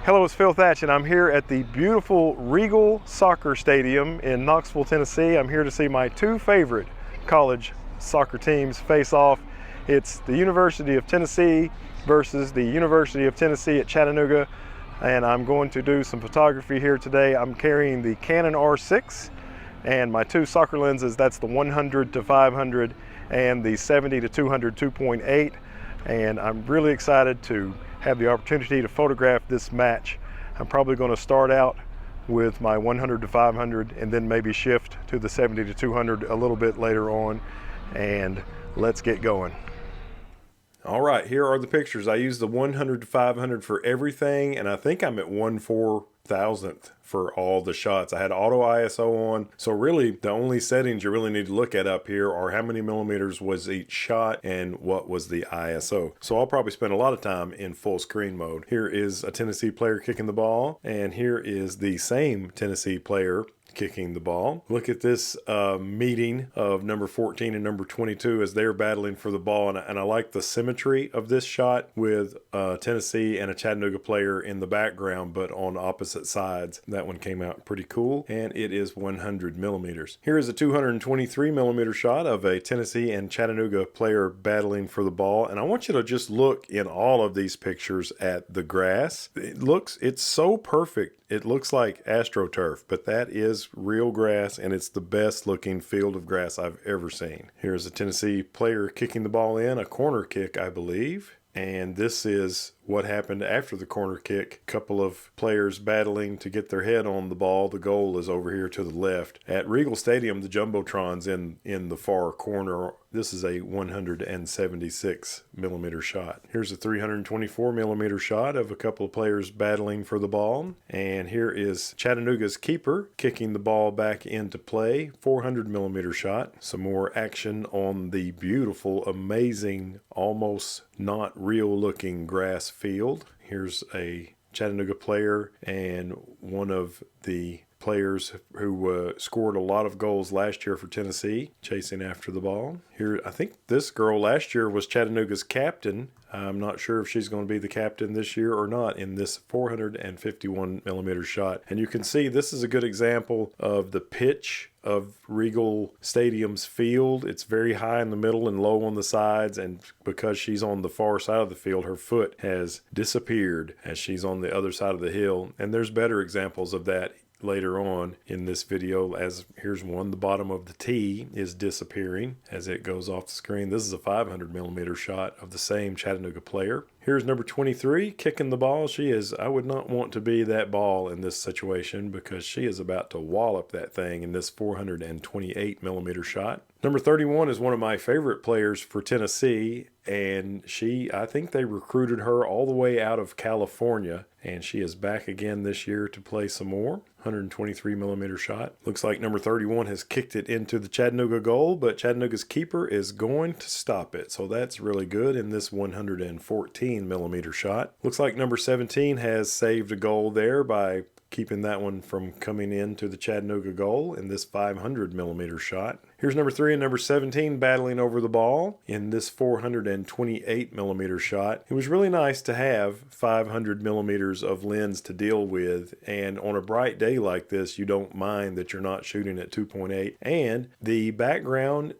Hello, it's Phil Thatch, and I'm here at the beautiful Regal Soccer Stadium in Knoxville, Tennessee. I'm here to see my two favorite college soccer teams face off. It's the University of Tennessee versus the University of Tennessee at Chattanooga, and I'm going to do some photography here today. I'm carrying the Canon R6 and my two soccer lenses. That's the 100 to 500 and the 70 to 200 2.8, and I'm really excited to have the opportunity to photograph this match. I'm probably going to start out with my 100 to 500 and then maybe shift to the 70 to 200 a little bit later on, and let's get going. All right, here are the pictures. I use the 100 to 500 for everything, and I think I'm at 1/4000th for all the shots. I had auto ISO on, so really the only settings you really need to look at up here are how many millimeters was each shot and what was the ISO. So I'll probably spend a lot of time in full screen mode. Here is a Tennessee player kicking the ball, and here is the same Tennessee player kicking the ball. Look at this meeting of number 14 and number 22 as they're battling for the ball, and I like the symmetry of this shot with Tennessee and a Chattanooga player in the background but on opposite sides. That one came out pretty cool, and it is 100 millimeters. Here is a 223 millimeter shot of a Tennessee and Chattanooga player battling for the ball, and I want you to just look in all of these pictures at the grass. It's so perfect. It looks like AstroTurf, but that is real grass, and it's the best looking field of grass I've ever seen. Here's a Tennessee player kicking the ball in, a corner kick, I believe. And this is what happened after the corner kick. A couple of players battling to get their head on the ball. The goal is over here to the left. At Regal Stadium, the Jumbotrons in the far corner. This is a 176 millimeter shot. Here's a 324 millimeter shot of a couple of players battling for the ball. And here is Chattanooga's keeper kicking the ball back into play. 400 millimeter shot. Some more action on the beautiful, amazing, almost not real looking grass field. Here's a Chattanooga player and one of the players who scored a lot of goals last year for Tennessee, chasing after the ball. Here, I think this girl last year was Chattanooga's captain. I'm not sure if she's going to be the captain this year or not in this 451 millimeter shot. And you can see this is a good example of the pitch of Regal Stadium's field. It's very high in the middle and low on the sides, and because she's on the far side of the field, her foot has disappeared as she's on the other side of the hill. And there's better examples of that later on in this video, as here's one. The bottom of the tee is disappearing as it goes off the screen. This is a 500 millimeter shot of the same Chattanooga player. Here's number 23 kicking the ball. I would not want to be that ball in this situation because she is about to wallop that thing in this 428 millimeter shot. Number 31 is one of my favorite players for Tennessee, and I think they recruited her all the way out of California, and she is back again this year to play some more. 123 millimeter shot. Looks like number 31 has kicked it into the Chattanooga goal, but Chattanooga's keeper is going to stop it, so that's really good in this 114 millimeter shot. Looks like number 17 has saved a goal there by keeping that one from coming into the Chattanooga goal in this 500 millimeter shot. Here's number 3 and number 17 battling over the ball in this 428 millimeter shot. It was really nice to have 500 millimeters of lens to deal with, and on a bright day like this, you don't mind that you're not shooting at 2.8, and the background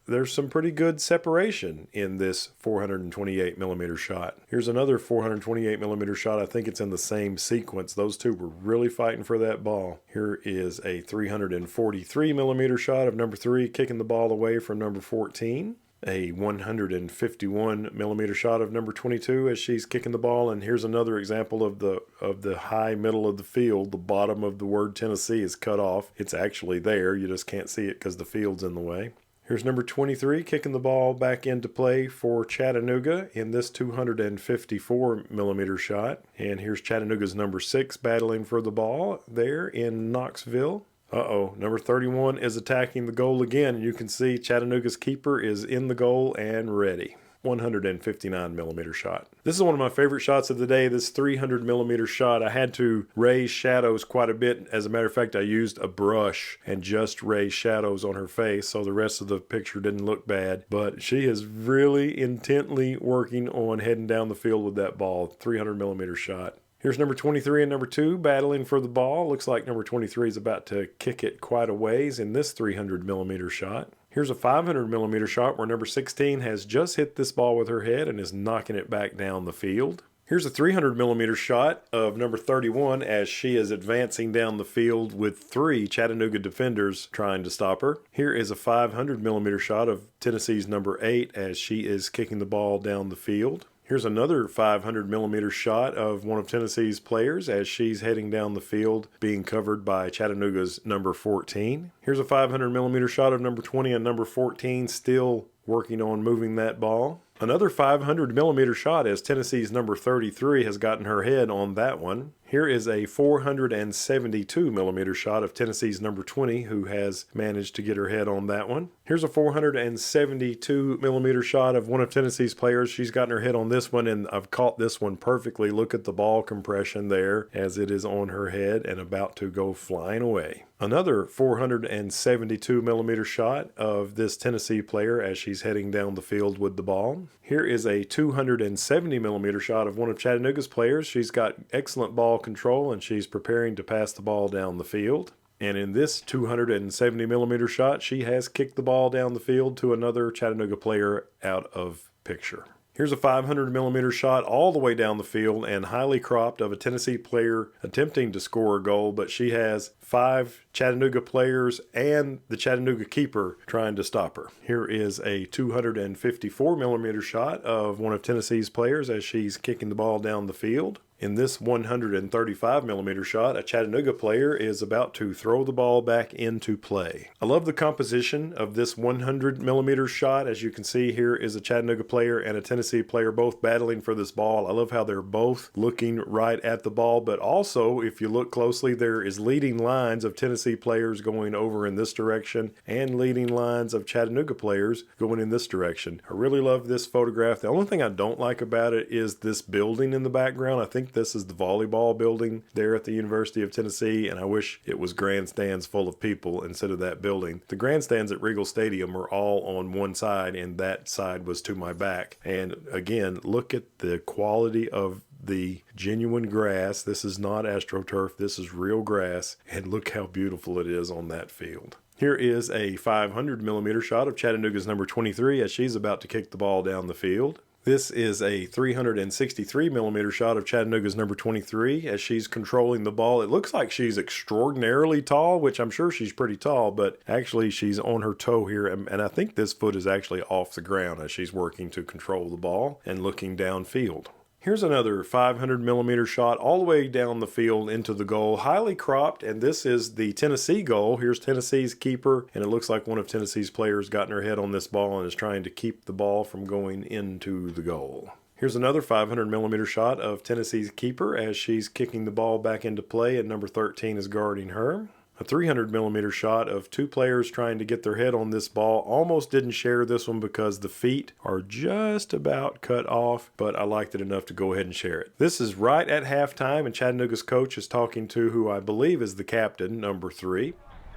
there's some pretty good separation in this 428 millimeter shot. Here's another 428 millimeter shot. I think it's in the same sequence. Those two were really fighting for that ball. Here is a 343 millimeter shot of number 3 kicking the ball away from number 14. A 151 millimeter shot of number 22 as she's kicking the ball. And here's another example of the high middle of the field. The bottom of the word Tennessee is cut off. It's actually there. You just can't see it because the field's in the way. Here's number 23 kicking the ball back into play for Chattanooga in this 254 millimeter shot. And here's Chattanooga's number 6 battling for the ball there in Knoxville. Number 31 is attacking the goal again. You can see Chattanooga's keeper is in the goal and ready. 159 millimeter shot. This is one of my favorite shots of the day, this 300 millimeter shot. I had to raise shadows quite a bit. As a matter of fact, I used a brush and just raised shadows on her face, so the rest of the picture didn't look bad. But she is really intently working on heading down the field with that ball. 300 millimeter shot. Here's number 23 and number 2 battling for the ball. Looks like number 23 is about to kick it quite a ways in this 300 millimeter shot. Here's a 500 millimeter shot where number 16 has just hit this ball with her head and is knocking it back down the field. Here's a 300 millimeter shot of number 31 as she is advancing down the field with 3 Chattanooga defenders trying to stop her. Here is a 500 millimeter shot of Tennessee's number 8 as she is kicking the ball down the field. Here's another 500 millimeter shot of one of Tennessee's players as she's heading down the field being covered by Chattanooga's number 14. Here's a 500 millimeter shot of number 20 and number 14 still working on moving that ball. Another 500 millimeter shot as Tennessee's number 33 has gotten her head on that one. Here is a 472 millimeter shot of Tennessee's number 20 who has managed to get her head on that one. Here's a 472 millimeter shot of one of Tennessee's players. She's gotten her head on this one and I've caught this one perfectly. Look at the ball compression there as it is on her head and about to go flying away. Another 472 millimeter shot of this Tennessee player as she's heading down the field with the ball. Here is a 270 millimeter shot of one of Chattanooga's players. She's got excellent ball control and she's preparing to pass the ball down the field. And in this 270 millimeter shot, she has kicked the ball down the field to another Chattanooga player out of picture. Here's a 500 millimeter shot all the way down the field and highly cropped of a Tennessee player attempting to score a goal, but she has 5 Chattanooga players and the Chattanooga keeper trying to stop her. Here is a 254 millimeter shot of one of Tennessee's players as she's kicking the ball down the field. In this 135 millimeter shot, a Chattanooga player is about to throw the ball back into play. I love the composition of this 100 millimeter shot. As you can see, here is a Chattanooga player and a Tennessee player both battling for this ball. I love how they're both looking right at the ball, but also if you look closely, there is leading lines of Tennessee players going over in this direction and leading lines of Chattanooga players going in this direction. I really love this photograph. The only thing I don't like about it is this building in the background. I think this is the volleyball building there at the University of Tennessee, and I wish it was grandstands full of people instead of that building. The grandstands at Regal Stadium were all on one side, and that side was to my back. And again, look at the quality of the genuine grass. This is not AstroTurf. This is real grass, and look how beautiful it is on that field. Here is a 500 millimeter shot of Chattanooga's number 23 as she's about to kick the ball down the field. This is a 363 millimeter shot of Chattanooga's number 23 as she's controlling the ball. It looks like she's extraordinarily tall, which I'm sure she's pretty tall, but actually she's on her toe here, and I think this foot is actually off the ground as she's working to control the ball and looking downfield. Here's another 500 millimeter shot all the way down the field into the goal, highly cropped, and this is the Tennessee goal. Here's Tennessee's keeper, and it looks like one of Tennessee's players gotten her head on this ball and is trying to keep the ball from going into the goal. Here's another 500 millimeter shot of Tennessee's keeper as she's kicking the ball back into play and number 13 is guarding her. A 300 millimeter shot of 2 players trying to get their head on this ball. Almost didn't share this one because the feet are just about cut off, but I liked it enough to go ahead and share it. This is right at halftime, and Chattanooga's coach is talking to who I believe is the captain, number 3.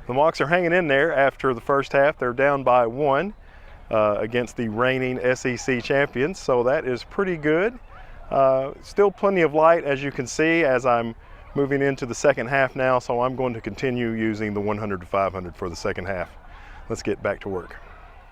The Mocs are hanging in there after the first half. They're down by 1 against the reigning SEC champions, so that is pretty good. Still plenty of light, as you can see, as I'm moving into the second half now, so I'm going to continue using the 100 to 500 for the second half. Let's get back to work.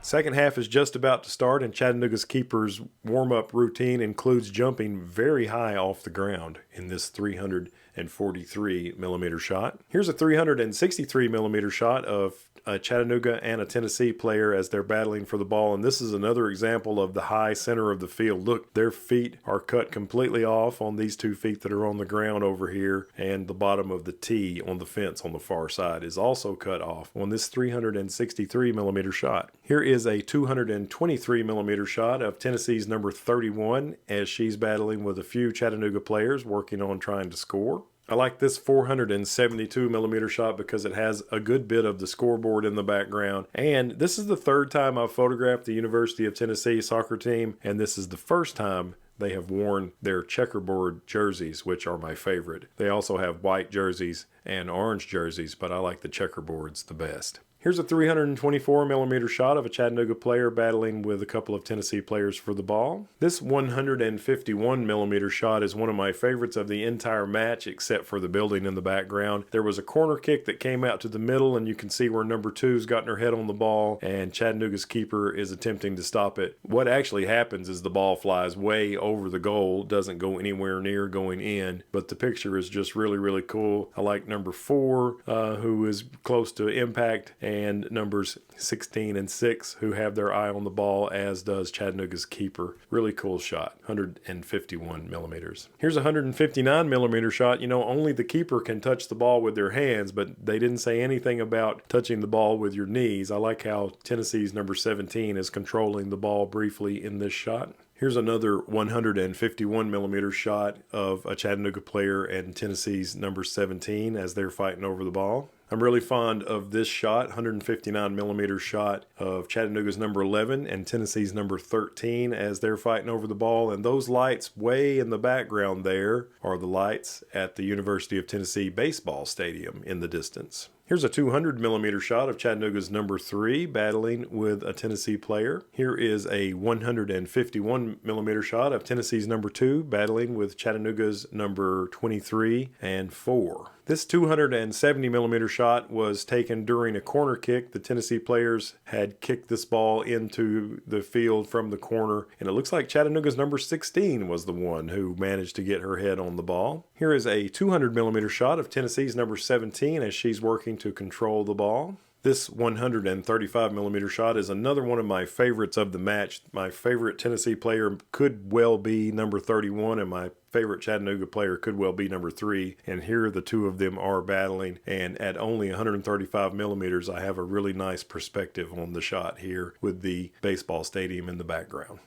Second half is just about to start, and Chattanooga's keeper's warm-up routine includes jumping very high off the ground in this 343 millimeter shot. Here's a 363 millimeter shot of a Chattanooga and a Tennessee player as they're battling for the ball, and this is another example of the high center of the field. Look, their feet are cut completely off on these 2 feet that are on the ground over here, and the bottom of the tee on the fence on the far side is also cut off on this 363 millimeter shot. Here is a 223 millimeter shot of Tennessee's number 31 as she's battling with a few Chattanooga players working on trying to score. I like this 472 millimeter shot because it has a good bit of the scoreboard in the background. And this is the 3rd time I've photographed the University of Tennessee soccer team, and this is the first time they have worn their checkerboard jerseys, which are my favorite. They also have white jerseys and orange jerseys, but I like the checkerboards the best. Here's a 324mm shot of a Chattanooga player battling with a couple of Tennessee players for the ball. This 151mm shot is one of my favorites of the entire match, except for the building in the background. There was a corner kick that came out to the middle, and you can see where number 2's gotten her head on the ball, and Chattanooga's keeper is attempting to stop it. What actually happens is the ball flies way over the goal, doesn't go anywhere near going in, but the picture is just really, really cool. I like number 4, who is close to impact, and numbers 16 and 6 who have their eye on the ball, as does Chattanooga's keeper. Really cool shot, 151mm. Here's a 159mm shot. You know, only the keeper can touch the ball with their hands, but they didn't say anything about touching the ball with your knees. I like how Tennessee's number 17 is controlling the ball briefly in this shot. Here's another 151mm shot of a Chattanooga player and Tennessee's number 17 as they're fighting over the ball. I'm really fond of this shot, 159mm shot of Chattanooga's number 11 and Tennessee's number 13 as they're fighting over the ball. And those lights way in the background there are the lights at the University of Tennessee baseball stadium in the distance. Here's a 200mm shot of Chattanooga's number 3 battling with a Tennessee player. Here is a 151mm shot of Tennessee's number 2 battling with Chattanooga's number 23 and 4. This 270mm shot was taken during a corner kick. The Tennessee players had kicked this ball into the field from the corner, and it looks like Chattanooga's number 16 was the one who managed to get her head on the ball. Here is a 200mm shot of Tennessee's number 17 as she's working to control the ball. This 135mm shot is another one of my favorites of the match. My favorite Tennessee player could well be number 31, and my favorite Chattanooga player could well be number 3. And here the two of them are battling, and at only 135mm, I have a really nice perspective on the shot here with the baseball stadium in the background.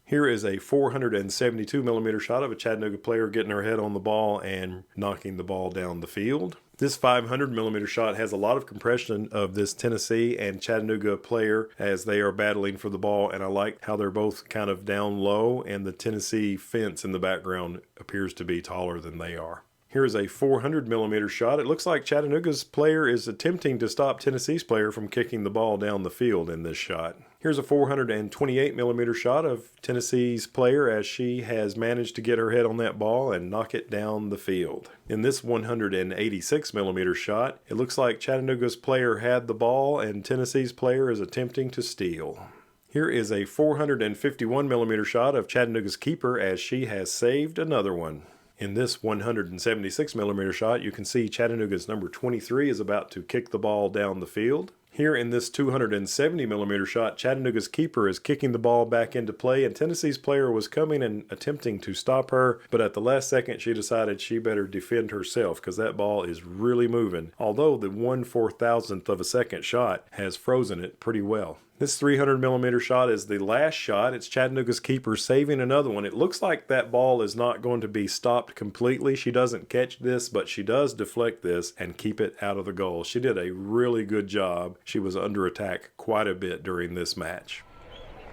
Here is a 472mm shot of a Chattanooga player getting her head on the ball and knocking the ball down the field. This 500mm shot has a lot of compression of this Tennessee and Chattanooga player as they are battling for the ball, and I like how they're both kind of down low, and the Tennessee fence in the background appears to be taller than they are. Here is a 400mm shot. It looks like Chattanooga's player is attempting to stop Tennessee's player from kicking the ball down the field in this shot. Here's a 428mm shot of Tennessee's player as she has managed to get her head on that ball and knock it down the field. In this 186mm shot, it looks like Chattanooga's player had the ball and Tennessee's player is attempting to steal. Here is a 451mm shot of Chattanooga's keeper as she has saved another one. In this 176mm shot, you can see Chattanooga's number 23 is about to kick the ball down the field. Here in this 270mm shot, Chattanooga's keeper is kicking the ball back into play, and Tennessee's player was coming and attempting to stop her, but at the last second she decided she better defend herself because that ball is really moving, although the 1/4000th of a second shot has frozen it pretty well. This 300mm shot is the last shot. It's Chattanooga's keeper saving another one. It looks like that ball is not going to be stopped completely. She doesn't catch this, but she does deflect this and keep it out of the goal. She did a really good job. She was under attack quite a bit during this match.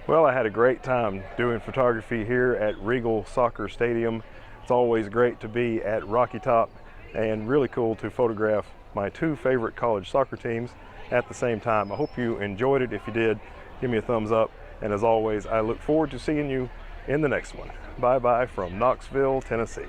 Well, I had a great time doing photography here at Regal Stadium. It's always great to be at Rocky Top and really cool to photograph my two favorite college soccer teams at the same time. I hope you enjoyed it. If you did, give me a thumbs up. And as always, I look forward to seeing you in the next one. Bye-bye from Knoxville, Tennessee.